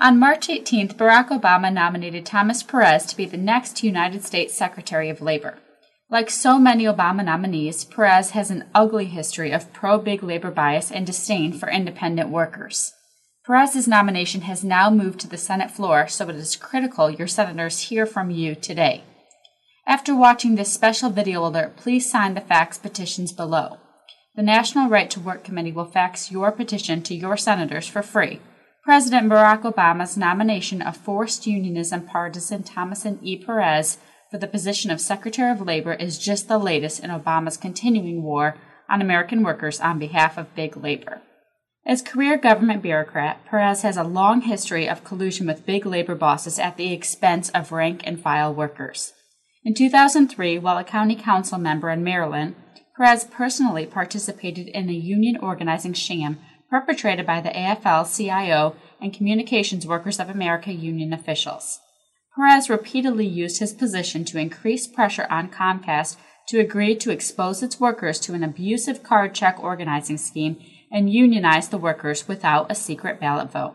On March 18th, Barack Obama nominated Thomas Perez to be the next United States Secretary of Labor. Like so many Obama nominees, Perez has an ugly history of pro-big labor bias and disdain for independent workers. Perez's nomination has now moved to the Senate floor, so it is critical your senators hear from you today. After watching this special video alert, please sign the fax petitions below. The National Right to Work Committee will fax your petition to your senators for free. President Barack Obama's nomination of forced unionism partisan Thomas E. Perez for the position of Secretary of Labor is just the latest in Obama's continuing war on American workers on behalf of big labor. As career government bureaucrat, Perez has a long history of collusion with big labor bosses at the expense of rank-and-file workers. In 2003, while a county council member in Maryland, Perez personally participated in a union organizing sham perpetrated by the AFL-CIO and Communications Workers of America union officials. Perez repeatedly used his position to increase pressure on Comcast to agree to expose its workers to an abusive card check organizing scheme and unionize the workers without a secret ballot vote.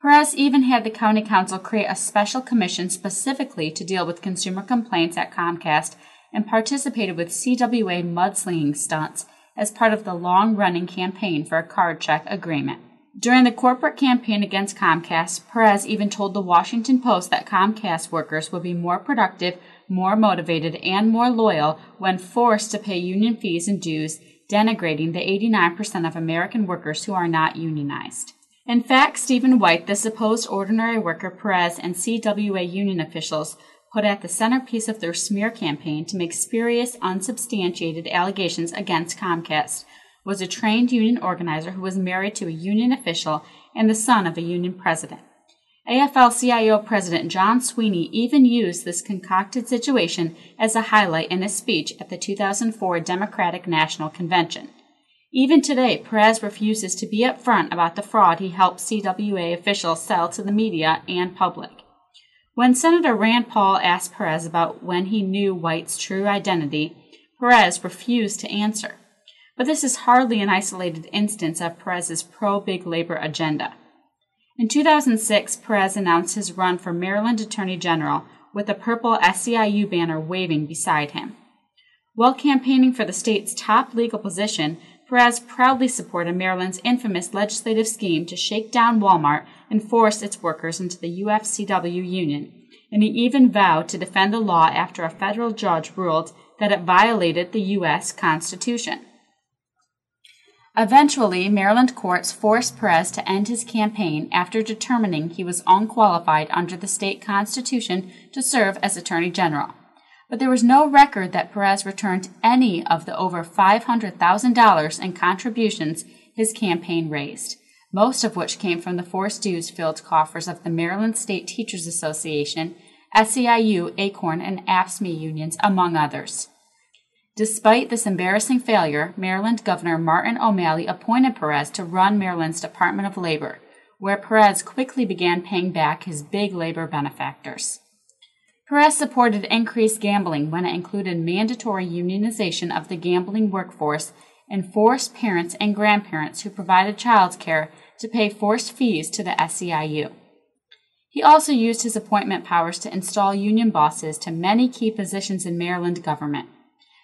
Perez even had the county council create a special commission specifically to deal with consumer complaints at Comcast and participated with CWA mudslinging stunts as part of the long-running campaign for a card check agreement. During the corporate campaign against Comcast, Perez even told the Washington Post that Comcast workers would be more productive, more motivated, and more loyal when forced to pay union fees and dues, denigrating the 89% of American workers who are not unionized. In fact, Stephen White, the supposed ordinary worker Perez and CWA union officials put at the centerpiece of their smear campaign to make spurious, unsubstantiated allegations against Comcast, was a trained union organizer who was married to a union official and the son of a union president. AFL-CIO President John Sweeney even used this concocted situation as a highlight in a speech at the 2004 Democratic National Convention. Even today, Perez refuses to be upfront about the fraud he helped CWA officials sell to the media and public. When Senator Rand Paul asked Perez about when he knew White's true identity, Perez refused to answer. But this is hardly an isolated instance of Perez's pro-big labor agenda. In 2006, Perez announced his run for Maryland Attorney General with a purple SEIU banner waving beside him. While campaigning for the state's top legal position, Perez proudly supported Maryland's infamous legislative scheme to shake down Walmart and force its workers into the UFCW union, and he even vowed to defend the law after a federal judge ruled that it violated the U.S. Constitution. Eventually, Maryland courts forced Perez to end his campaign after determining he was unqualified under the state constitution to serve as Attorney General. But there was no record that Perez returned any of the over $500,000 in contributions his campaign raised, most of which came from the forced dues-filled coffers of the Maryland State Teachers Association, SEIU, ACORN, and AFSCME unions, among others. Despite this embarrassing failure, Maryland Governor Martin O'Malley appointed Perez to run Maryland's Department of Labor, where Perez quickly began paying back his big labor benefactors. Perez supported increased gambling when it included mandatory unionization of the gambling workforce and forced parents and grandparents who provided child care to pay forced fees to the SEIU. He also used his appointment powers to install union bosses to many key positions in Maryland government.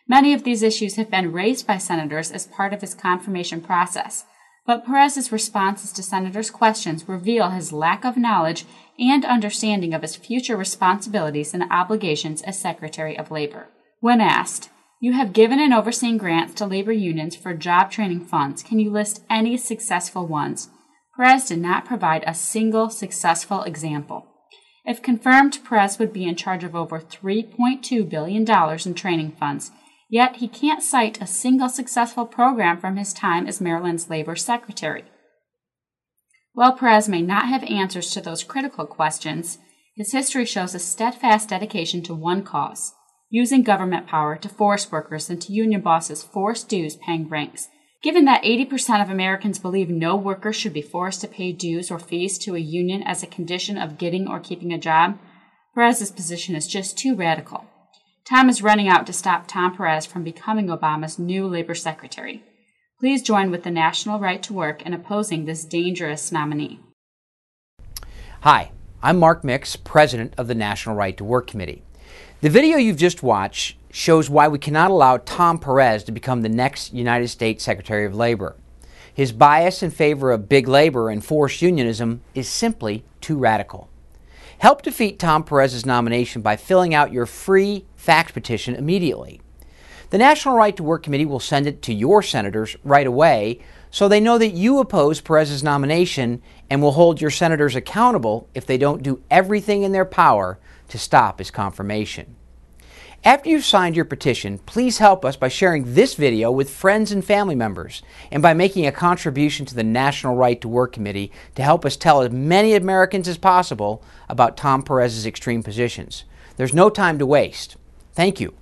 Many of these issues have been raised by senators as part of his confirmation process, but Perez's responses to senators' questions reveal his lack of knowledge and understanding of his future responsibilities and obligations as Secretary of Labor. When asked, "You have given and overseen grants to labor unions for job training funds. Can you list any successful ones?" Perez did not provide a single successful example. If confirmed, Perez would be in charge of over $3.2 billion in training funds, yet he can't cite a single successful program from his time as Maryland's Labor Secretary. While Perez may not have answers to those critical questions, his history shows a steadfast dedication to one cause, using government power to force workers into union bosses' forced dues-paying ranks. Given that 80% of Americans believe no worker should be forced to pay dues or fees to a union as a condition of getting or keeping a job, Perez's position is just too radical. Time is running out to stop Tom Perez from becoming Obama's new labor secretary. Please join with the National Right to Work in opposing this dangerous nominee. Hi, I'm Mark Mix, President of the National Right to Work Committee. The video you've just watched shows why we cannot allow Tom Perez to become the next United States Secretary of Labor. His bias in favor of big labor and forced unionism is simply too radical. Help defeat Tom Perez's nomination by filling out your free fax petition immediately. The National Right to Work Committee will send it to your senators right away so they know that you oppose Perez's nomination and will hold your senators accountable if they don't do everything in their power to stop his confirmation. After you've signed your petition, please help us by sharing this video with friends and family members and by making a contribution to the National Right to Work Committee to help us tell as many Americans as possible about Tom Perez's extreme positions. There's no time to waste. Thank you.